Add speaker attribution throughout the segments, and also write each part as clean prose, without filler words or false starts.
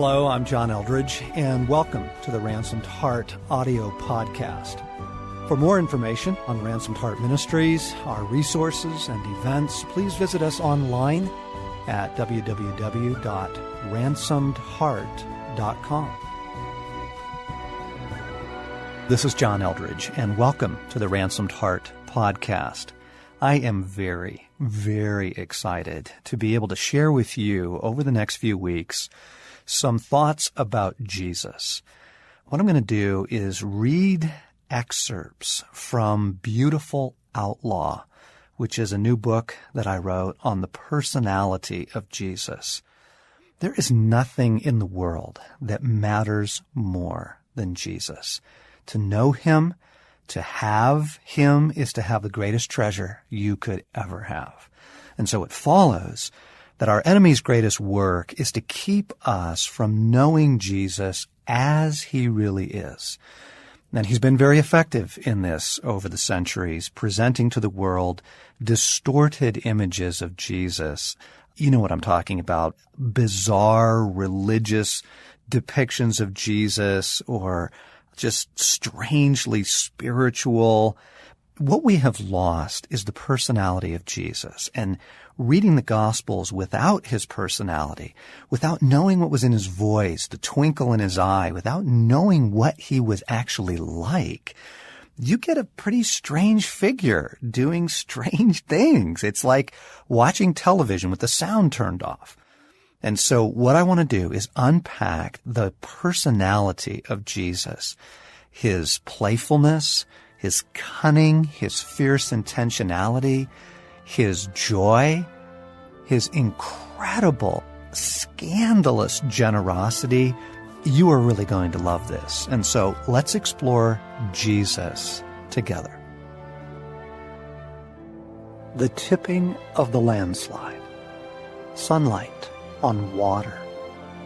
Speaker 1: Hello, I'm John Eldridge, and welcome to the Ransomed Heart audio podcast. For more information on Ransomed Heart Ministries, our resources and events, please visit us online at www.ransomedheart.com. This is John Eldridge, and welcome to the Ransomed Heart podcast. I am very, very excited to be able to share with you over the next few weeks some thoughts about Jesus. What I'm going to do is read excerpts from Beautiful Outlaw, which is a new book that I wrote on the personality of Jesus. There is nothing in the world that matters more than Jesus. To know him, to have him, is to have the greatest treasure you could ever have. And so it follows that our enemy's greatest work is to keep us from knowing Jesus as he really is. And he's been very effective in this over the centuries, presenting to the world distorted images of Jesus. You know what I'm talking about. Bizarre religious depictions of Jesus, or just strangely spiritual. What we have lost is the personality of Jesus, and reading the Gospels without his personality, without knowing what was in his voice, the twinkle in his eye, without knowing what he was actually like, you get a pretty strange figure doing strange things. It's like watching television with the sound turned off. And so what I want to do is unpack the personality of Jesus, his playfulness, his cunning, his fierce intentionality, his joy, his incredible, scandalous generosity. You are really going to love this. And so let's explore Jesus together. The tipping of the landslide, sunlight on water,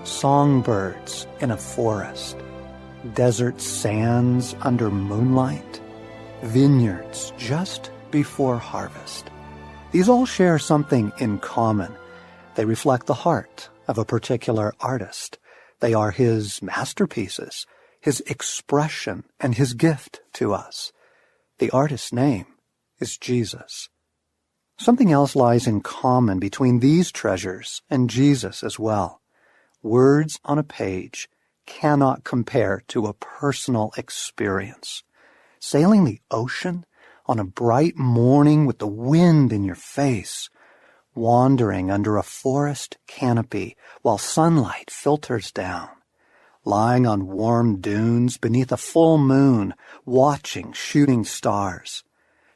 Speaker 1: songbirds in a forest, desert sands under moonlight, vineyards just before harvest. These all share something in common. They reflect the heart of a particular artist. They are his masterpieces, his expression, and his gift to us. The artist's name is Jesus. Something else lies in common between these treasures and Jesus as well. Words on a page cannot compare to a personal experience. Sailing the ocean on a bright morning with the wind in your face, wandering under a forest canopy while sunlight filters down, lying on warm dunes beneath a full moon, watching shooting stars,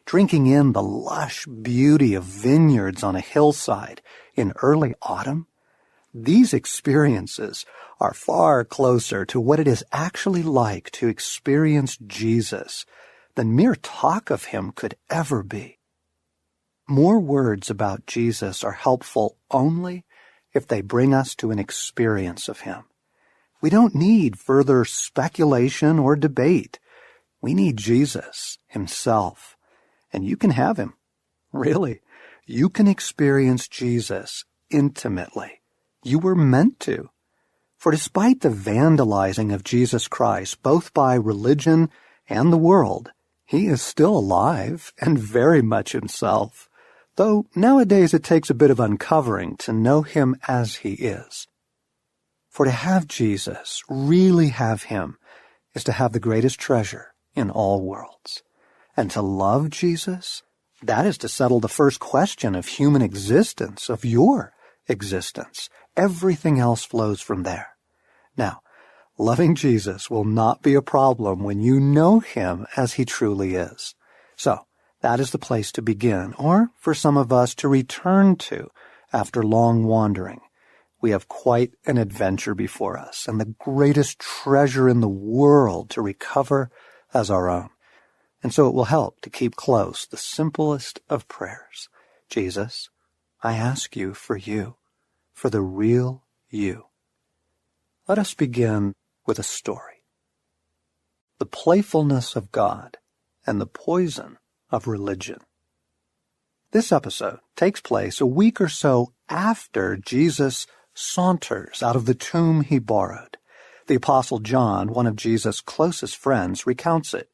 Speaker 1: drinking in the lush beauty of vineyards on a hillside in early autumn. These experiences are far closer to what it is actually like to experience Jesus than mere talk of him could ever be. More words about Jesus are helpful only if they bring us to an experience of him. We don't need further speculation or debate. We need Jesus himself. And you can have him. Really. You can experience Jesus intimately. You were meant to. For despite the vandalizing of Jesus Christ, both by religion and the world, he is still alive and very much himself, though nowadays it takes a bit of uncovering to know him as he is. For to have Jesus, really have him, is to have the greatest treasure in all worlds. And to love Jesus, that is to settle the first question of human existence, of your existence. Everything else flows from there. Now, loving Jesus will not be a problem when you know him as he truly is. So, that is the place to begin, or for some of us to return to after long wandering. We have quite an adventure before us, and the greatest treasure in the world to recover as our own. And so it will help to keep close the simplest of prayers. Jesus, I ask you, for the real you. Let us begin with a story. The playfulness of God and the poison of religion. This episode takes place a week or so after Jesus saunters out of the tomb he borrowed. The Apostle John, one of Jesus' closest friends, recounts it.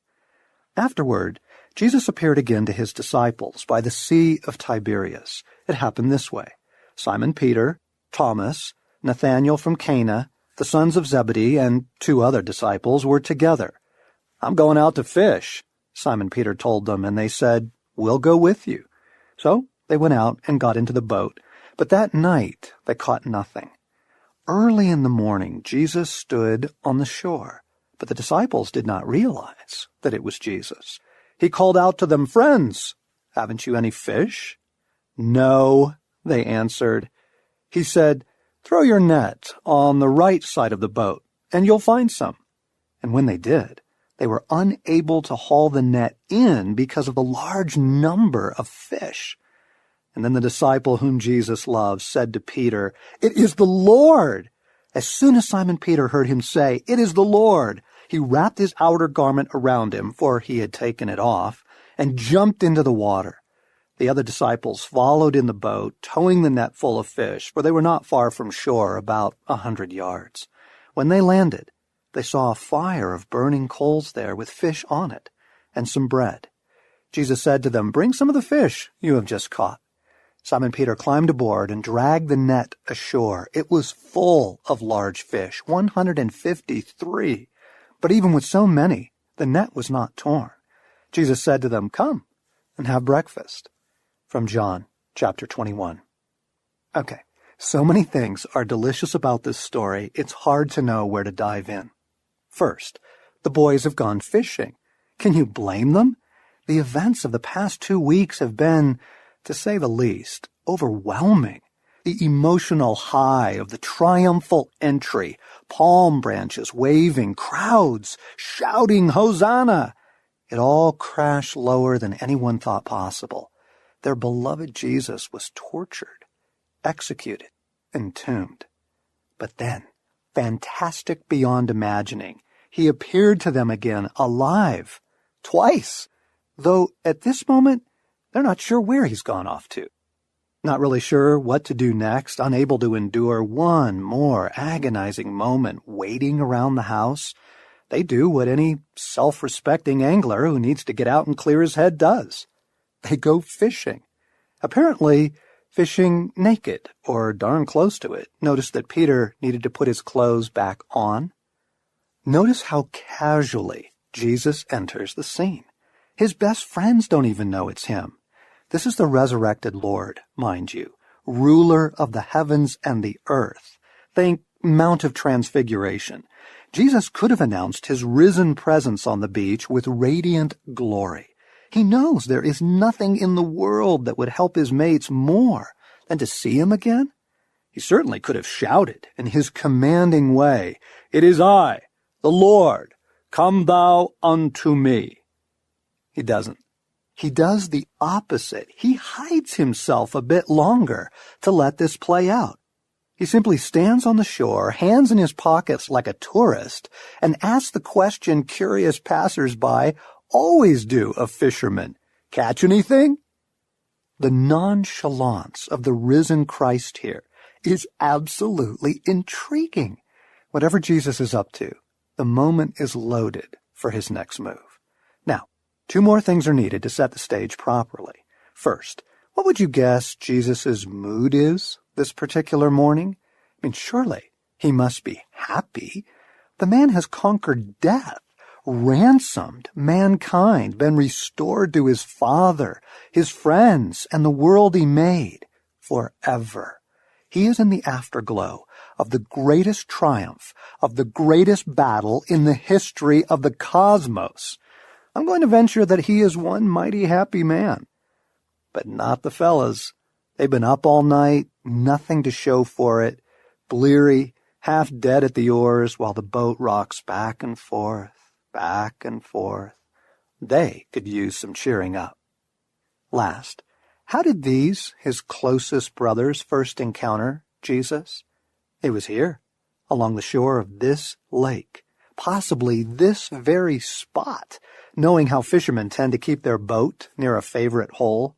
Speaker 1: Afterward, Jesus appeared again to his disciples by the Sea of Tiberias. It happened this way. Simon Peter, Thomas, Nathanael from Cana, the sons of Zebedee, and 2 other disciples were together. "I'm going out to fish," Simon Peter told them, and they said, "We'll go with you." So they went out and got into the boat, but that night they caught nothing. Early in the morning, Jesus stood on the shore, but the disciples did not realize that it was Jesus. He called out to them, "Friends, haven't you any fish?" "No," they answered. He said, "Throw your net on the right side of the boat, and you'll find some." And when they did, they were unable to haul the net in because of the large number of fish. And then the disciple whom Jesus loved said to Peter, "It is the Lord!" As soon as Simon Peter heard him say, "It is the Lord," he wrapped his outer garment around him, for he had taken it off, and jumped into the water. The other disciples followed in the boat, towing the net full of fish, for they were not far from shore, about 100 yards. When they landed, they saw a fire of burning coals there with fish on it, and some bread. Jesus said to them, "Bring some of the fish you have just caught." Simon Peter climbed aboard and dragged the net ashore. It was full of large fish, 153. But even with so many, the net was not torn. Jesus said to them, "Come and have breakfast." From John chapter 21. Okay, so many things are delicious about this story, it's hard to know where to dive in. First, the boys have gone fishing. Can you blame them? The events of the past 2 weeks have been, to say the least, overwhelming. The emotional high of the triumphal entry, palm branches waving, crowds shouting, "Hosanna!" It all crashed lower than anyone thought possible. Their beloved Jesus was tortured, executed, entombed. But then, fantastic beyond imagining, he appeared to them again, alive, twice, though at this moment, they're not sure where he's gone off to. Not really sure what to do next, unable to endure one more agonizing moment waiting around the house, they do what any self-respecting angler who needs to get out and clear his head does. They go fishing. Apparently, fishing naked, or darn close to it. Notice that Peter needed to put his clothes back on. Notice how casually Jesus enters the scene. His best friends don't even know it's him. This is the resurrected Lord, mind you, ruler of the heavens and the earth. Think Mount of Transfiguration. Jesus could have announced his risen presence on the beach with radiant glory. He knows there is nothing in the world that would help his mates more than to see him again. He certainly could have shouted in his commanding way, "It is I, the Lord, come thou unto me." He doesn't. He does the opposite. He hides himself a bit longer to let this play out. He simply stands on the shore, hands in his pockets like a tourist, and asks the question curious passers-by always do of fishermen, "Catch anything?" The nonchalance of the risen Christ here is absolutely intriguing. Whatever Jesus is up to, the moment is loaded for his next move. Now, 2 more things are needed to set the stage properly. First, what would you guess Jesus' mood is this particular morning? I mean, surely he must be happy. The man has conquered death, ransomed mankind, been restored to his Father, his friends, and the world he made forever. He is in the afterglow of the greatest triumph, of the greatest battle in the history of the cosmos. I'm going to venture that he is one mighty happy man. But not the fellas. They've been up all night, nothing to show for it, bleary, half dead at the oars while the boat rocks back and forth, back and forth. They could use some cheering up. Last, how did these, his closest brothers, first encounter Jesus? It was here, along the shore of this lake, possibly this very spot, knowing how fishermen tend to keep their boat near a favorite hole.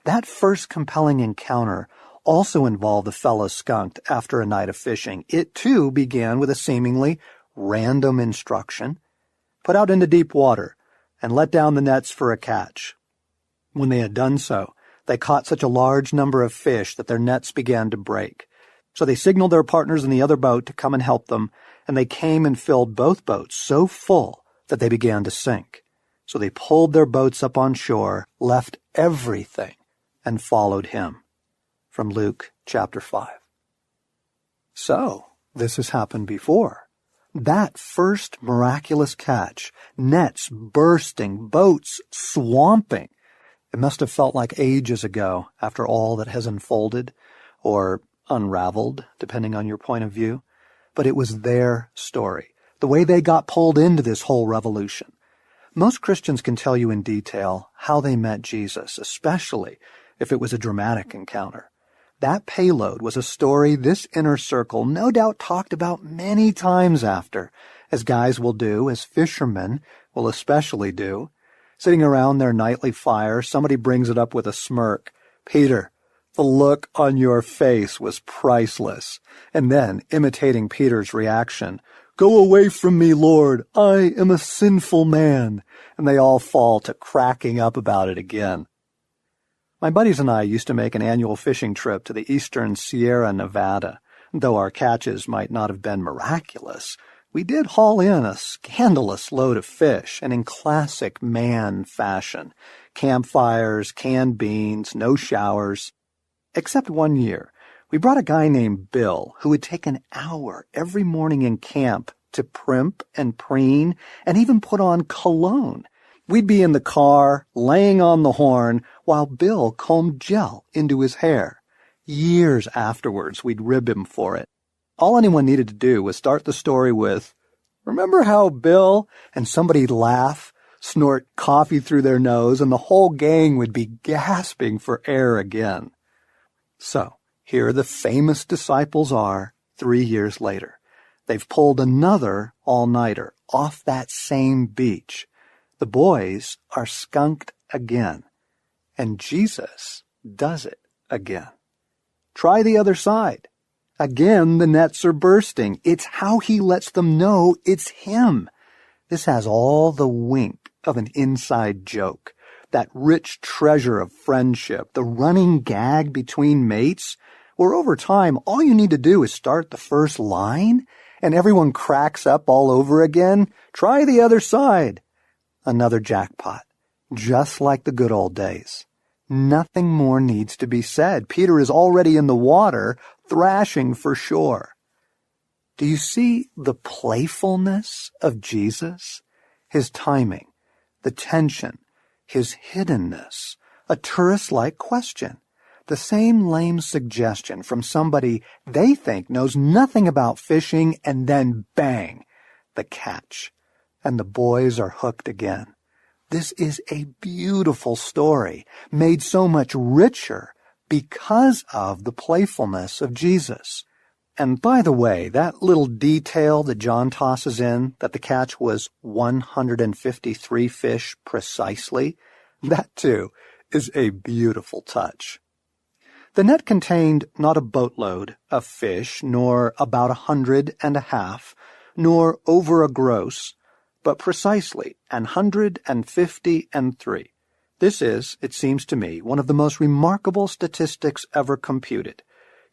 Speaker 1: That first compelling encounter also involved a fellow skunked after a night of fishing. It, too, began with a seemingly random instruction: put out into deep water and let down the nets for a catch. When they had done so, they caught such a large number of fish that their nets began to break. So they signaled their partners in the other boat to come and help them, and they came and filled both boats so full that they began to sink. So they pulled their boats up on shore, left everything, and followed him. From Luke chapter 5. So, this has happened before. That first miraculous catch, nets bursting, boats swamping. It must have felt like ages ago after all that has unfolded, or unraveled, depending on your point of view. But it was their story, the way they got pulled into this whole revolution. Most Christians can tell you in detail how they met Jesus, especially if it was a dramatic encounter. That payload was a story this inner circle no doubt talked about many times after, as guys will do, as fishermen will especially do. Sitting around their nightly fire, somebody brings it up with a smirk. "Peter, the look on your face was priceless." And then, imitating Peter's reaction, "Go away from me, Lord, I am a sinful man." And they all fall to cracking up about it again. My buddies and I used to make an annual fishing trip to the eastern Sierra Nevada. Though our catches might not have been miraculous, we did haul in a scandalous load of fish, and in classic man fashion. Campfires, canned beans, no showers. Except one year, we brought a guy named Bill who would take an hour every morning in camp to primp and preen and even put on cologne. We'd be in the car, laying on the horn, while Bill combed gel into his hair. Years afterwards, we'd rib him for it. All anyone needed to do was start the story with, "Remember how Bill?" And somebody'd laugh, snort coffee through their nose, and the whole gang would be gasping for air again. So, here the famous disciples are 3 years later. They've pulled another all-nighter off that same beach. The boys are skunked again, and Jesus does it again. Try the other side. Again, the nets are bursting. It's how he lets them know it's him. This has all the wink of an inside joke, that rich treasure of friendship, the running gag between mates, where over time all you need to do is start the first line, and everyone cracks up all over again. Try the other side. Another jackpot, just like the good old days. Nothing more needs to be said. Peter is already in the water, thrashing for shore. Do you see the playfulness of Jesus? His timing, the tension, his hiddenness, a tourist-like question, the same lame suggestion from somebody they think knows nothing about fishing, and then bang, the catch. And the boys are hooked again. This is a beautiful story, made so much richer because of the playfulness of Jesus. And by the way, that little detail that John tosses in, that the catch was 153 fish precisely, that too is a beautiful touch. The net contained not a boatload of fish, nor about 150, nor over a gross, but precisely 153. This is, it seems to me, one of the most remarkable statistics ever computed.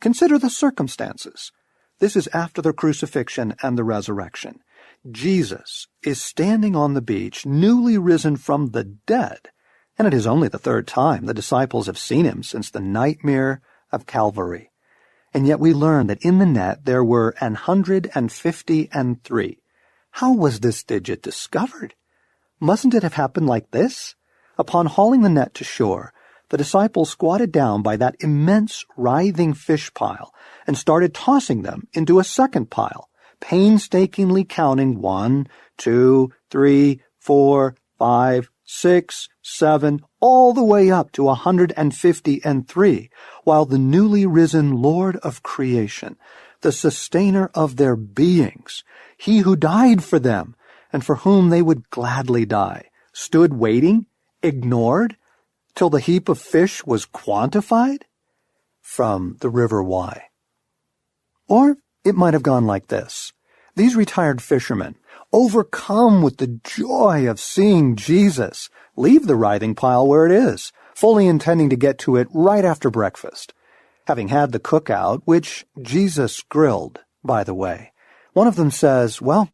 Speaker 1: Consider the circumstances. This is after the crucifixion and the resurrection. Jesus is standing on the beach, newly risen from the dead, and it is only the third time the disciples have seen him since the nightmare of Calvary. And yet we learn that in the net there were 153. How was this digit discovered? Mustn't it have happened like this? Upon hauling the net to shore, the disciples squatted down by that immense writhing fish pile and started tossing them into a second pile, painstakingly counting 1, 2, 3, 4, 5, 6, 7, all the way up to 153, while the newly risen Lord of creation, the sustainer of their beings, he who died for them and for whom they would gladly die, stood waiting, ignored, till the heap of fish was quantified? from the River Wye. Or it might have gone like this. These retired fishermen, overcome with the joy of seeing Jesus, leave the writhing pile where it is, fully intending to get to it right after breakfast. Having had the cookout, which Jesus grilled, by the way, one of them says, "Well,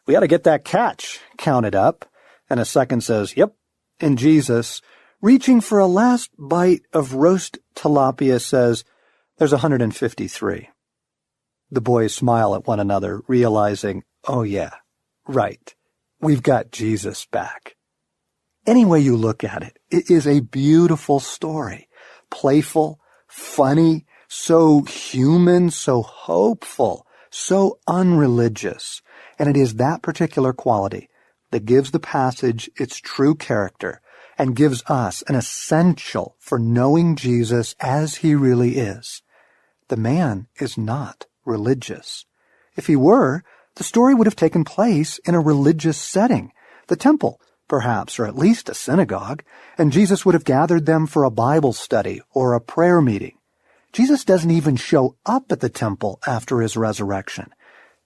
Speaker 1: we ought to get that catch counted up." And a second says, "Yep." And Jesus, reaching for a last bite of roast tilapia, says, "There's 153. The boys smile at one another, realizing, oh yeah, right, we've got Jesus back. Any way you look at it, it is a beautiful story. Playful, funny, so human, so hopeful, so unreligious. And it is that particular quality that gives the passage its true character and gives us an essential for knowing Jesus as he really is. The man is not religious. If he were, the story would have taken place in a religious setting, the temple, perhaps, or at least a synagogue, and Jesus would have gathered them for a Bible study or a prayer meeting. Jesus doesn't even show up at the temple after his resurrection.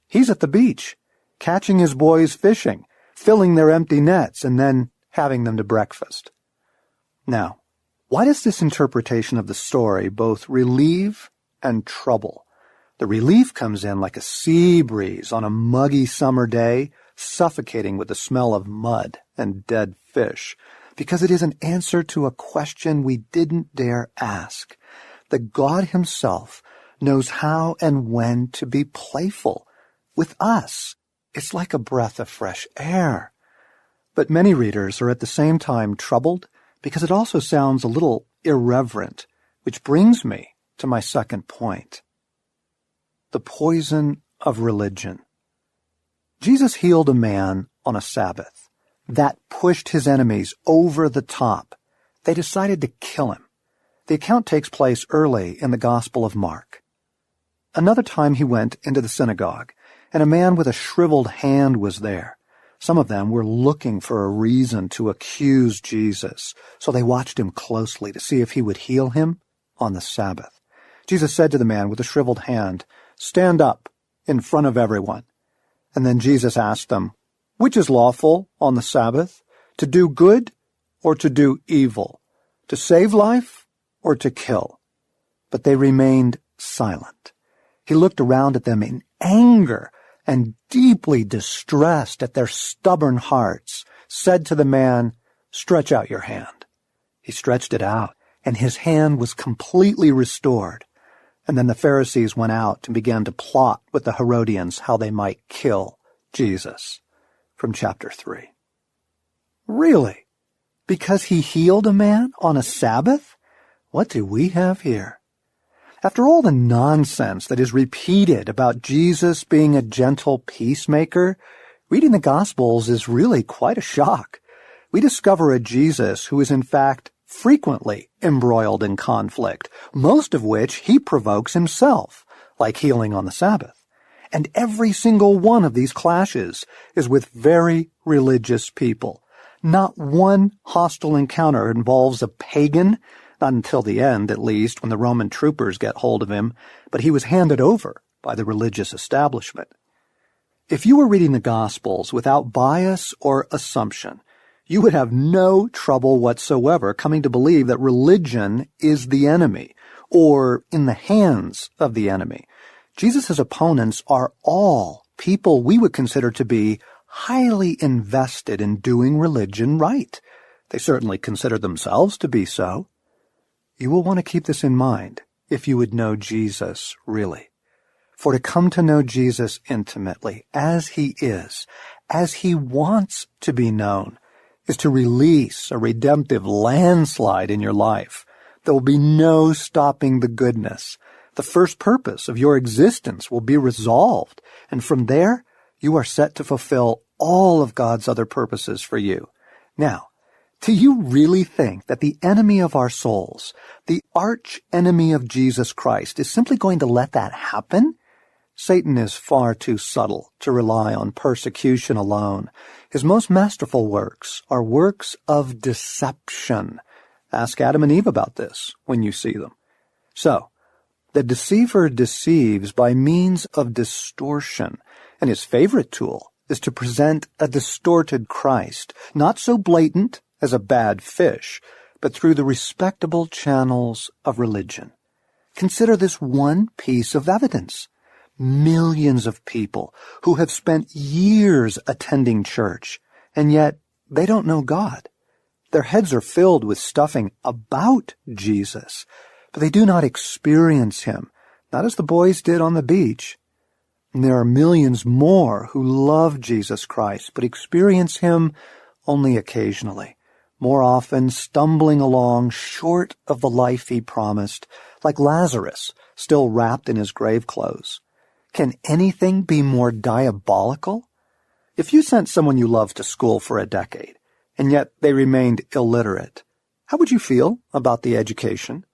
Speaker 1: He's at the beach, catching his boys fishing, filling their empty nets, and then having them to breakfast. Now, why does this interpretation of the story both relieve and trouble? The relief comes in like a sea breeze on a muggy summer day, suffocating with the smell of mud and dead fish, because it is an answer to a question we didn't dare ask. That God himself knows how and when to be playful with us. It's like a breath of fresh air. But many readers are at the same time troubled because it also sounds a little irreverent, which brings me to my second point. The poison of religion. Jesus healed a man on a Sabbath. That pushed his enemies over the top. They decided to kill him. The account takes place early in the Gospel of Mark. Another time he went into the synagogue, and a man with a shriveled hand was there. Some of them were looking for a reason to accuse Jesus, so they watched him closely to see if he would heal him on the Sabbath. Jesus said to the man with the shriveled hand, "Stand up in front of everyone." And then Jesus asked them, "Which is lawful on the Sabbath, to do good or to do evil, to save life or to kill?" But they remained silent. He looked around at them in anger and deeply distressed at their stubborn hearts, said to the man, "Stretch out your hand." He stretched it out, and his hand was completely restored. And then the Pharisees went out and began to plot with the Herodians how they might kill Jesus. From chapter 3. Really? Because he healed a man on a Sabbath? What do we have here? After all the nonsense that is repeated about Jesus being a gentle peacemaker, reading the Gospels is really quite a shock. We discover a Jesus who is in fact frequently embroiled in conflict, most of which he provokes himself, like healing on the Sabbath. And every single one of these clashes is with very religious people. Not one hostile encounter involves a pagan, not until the end, at least, when the Roman troopers get hold of him, but he was handed over by the religious establishment. If you were reading the Gospels without bias or assumption, you would have no trouble whatsoever coming to believe that religion is the enemy, or in the hands of the enemy. Jesus' opponents are all people we would consider to be highly invested in doing religion right. They certainly consider themselves to be so. You will want to keep this in mind if you would know Jesus really. For to come to know Jesus intimately, as he is, as he wants to be known, is to release a redemptive landslide in your life. There will be no stopping the goodness. The first purpose of your existence will be resolved, and from there, you are set to fulfill all of God's other purposes for you. Now, do you really think that the enemy of our souls, the arch enemy of Jesus Christ, is simply going to let that happen? Satan is far too subtle to rely on persecution alone. His most masterful works are works of deception. Ask Adam and Eve about this when you see them. So, The deceiver deceives by means of distortion, and his favorite tool is to present a distorted Christ, not so blatant as a bad fish, but through the respectable channels of religion. Consider this one piece of evidence. Millions of people who have spent years attending church, and yet they don't know God. Their heads are filled with stuffing about Jesus, but they do not experience him, not as the boys did on the beach. And there are millions more who love Jesus Christ, but experience him only occasionally, more often stumbling along short of the life he promised, like Lazarus, still wrapped in his grave clothes. Can anything be more diabolical? If you sent someone you loved to school for a decade, and yet they remained illiterate, how would you feel about the education?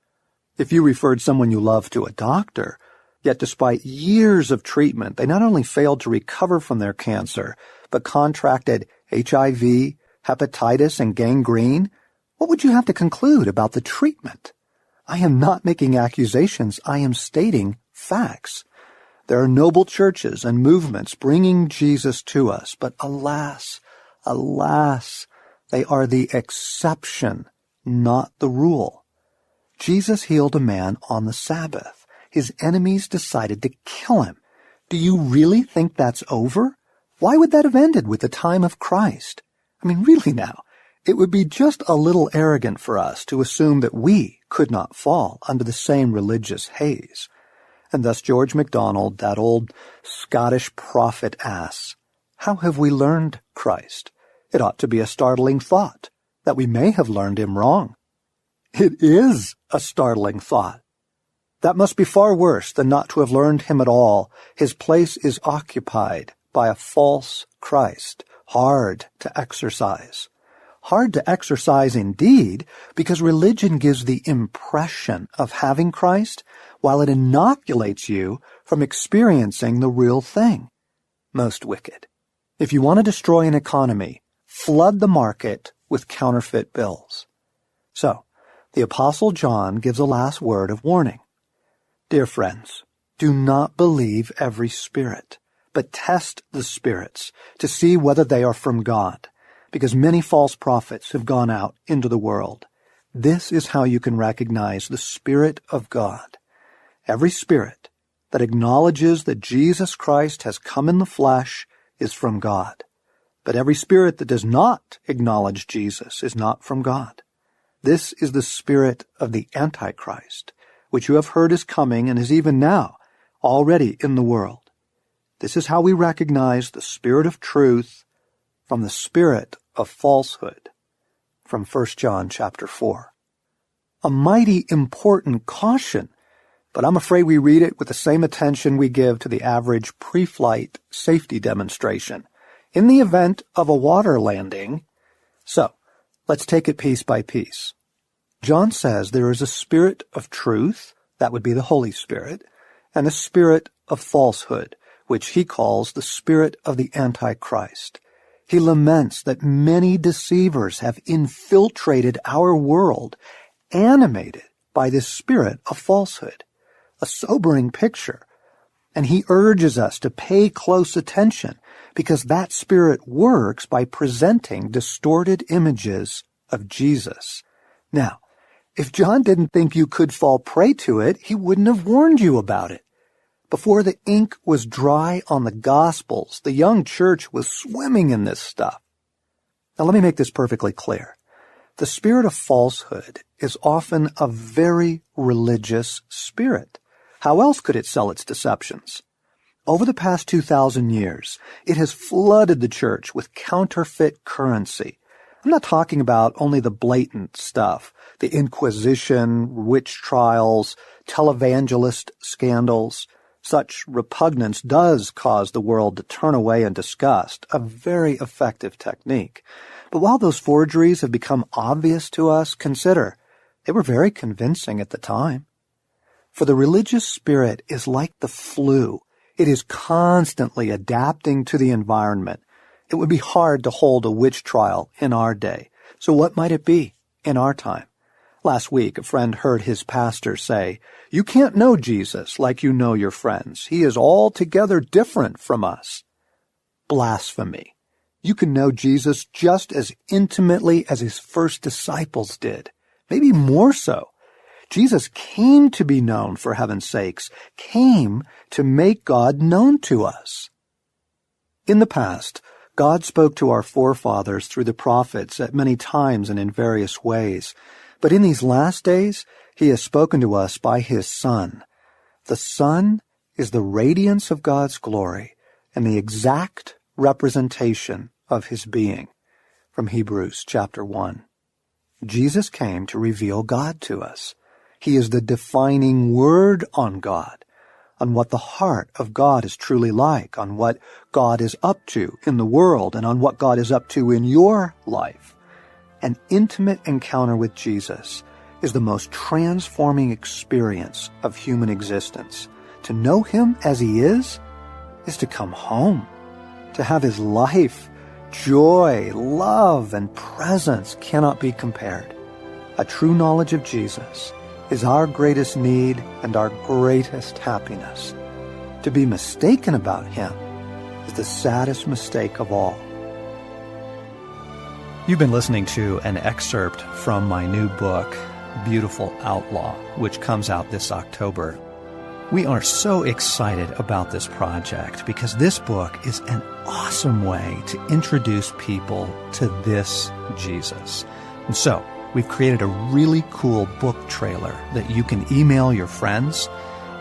Speaker 1: If you referred someone you loved to a doctor, yet despite years of treatment, they not only failed to recover from their cancer, but contracted HIV, hepatitis, and gangrene, what would you have to conclude about the treatment? I am not making accusations. I am stating facts. There are noble churches and movements bringing Jesus to us, but alas, they are the exception, not the rule. Jesus healed a man on the Sabbath. His enemies decided to kill him. Do you really think that's over? Why would that have ended with the time of Christ? I mean, really now, it would be just a little arrogant for us to assume that we could not fall under the same religious haze. And thus George MacDonald, that old Scottish prophet, asks, how have we learned Christ? It ought to be a startling thought that we may have learned him wrong. It is a startling thought. That must be far worse than not to have learned him at all. His place is occupied by a false Christ, hard to exorcise. Hard to exorcise indeed, because religion gives the impression of having Christ, while it inoculates you from experiencing the real thing. Most wicked. If you want to destroy an economy, flood the market with counterfeit bills. So, the Apostle John gives a last word of warning. Dear friends, do not believe every spirit, but test the spirits to see whether they are from God, because many false prophets have gone out into the world. This is how you can recognize the Spirit of God. Every spirit that acknowledges that Jesus Christ has come in the flesh is from God. But every spirit that does not acknowledge Jesus is not from God. This is the spirit of the Antichrist, which you have heard is coming and is even now already in the world. This is how we recognize the spirit of truth from the spirit of falsehood, from 1 John chapter 4. A mighty important caution, but I'm afraid we read it with the same attention we give to the average pre-flight safety demonstration in the event of a water landing. So, let's take it piece by piece. John says there is a spirit of truth, that would be the Holy Spirit, and a spirit of falsehood, which he calls the spirit of the Antichrist. He laments that many deceivers have infiltrated our world, animated by this spirit of falsehood. A sobering picture. And he urges us to pay close attention, because that spirit works by presenting distorted images of Jesus. Now, if John didn't think you could fall prey to it, he wouldn't have warned you about it. Before the ink was dry on the Gospels, the young church was swimming in this stuff. Now let me make this perfectly clear. The spirit of falsehood is often a very religious spirit. How else could it sell its deceptions? Over the past 2,000 years, it has flooded the church with counterfeit currency. I'm not talking about only the blatant stuff, the Inquisition, witch trials, televangelist scandals. Such repugnance does cause the world to turn away in disgust, a very effective technique. But while those forgeries have become obvious to us, consider, they were very convincing at the time. For the religious spirit is like the flu. It is constantly adapting to the environment. It would be hard to hold a witch trial in our day. So what might it be in our time? Last week, a friend heard his pastor say, "You can't know Jesus like you know your friends. He is altogether different from us." Blasphemy. You can know Jesus just as intimately as his first disciples did, maybe more so. Jesus came to be known for heaven's sakes, came to make God known to us. In the past, God spoke to our forefathers through the prophets at many times and in various ways. But in these last days, he has spoken to us by his Son. The Son is the radiance of God's glory and the exact representation of his being. From Hebrews chapter 1. Jesus came to reveal God to us. He is the defining word on God, on what the heart of God is truly like, on what God is up to in the world, and on what God is up to in your life. An intimate encounter with Jesus is the most transforming experience of human existence. To know him as he is to come home, to have his life, joy, love, and presence cannot be compared. A true knowledge of Jesus is our greatest need and our greatest happiness. To be mistaken about him is the saddest mistake of all. You've been listening to an excerpt from my new book, Beautiful Outlaw, which comes out this October. We are so excited about this project because this book is an awesome way to introduce people to this Jesus. And so, we've created a really cool book trailer that you can email your friends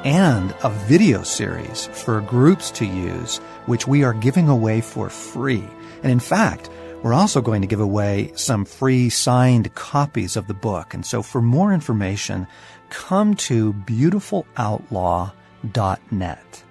Speaker 1: and a video series for groups to use, which we are giving away for free. And in fact, we're also going to give away some free signed copies of the book. And so for more information, come to beautifuloutlaw.net.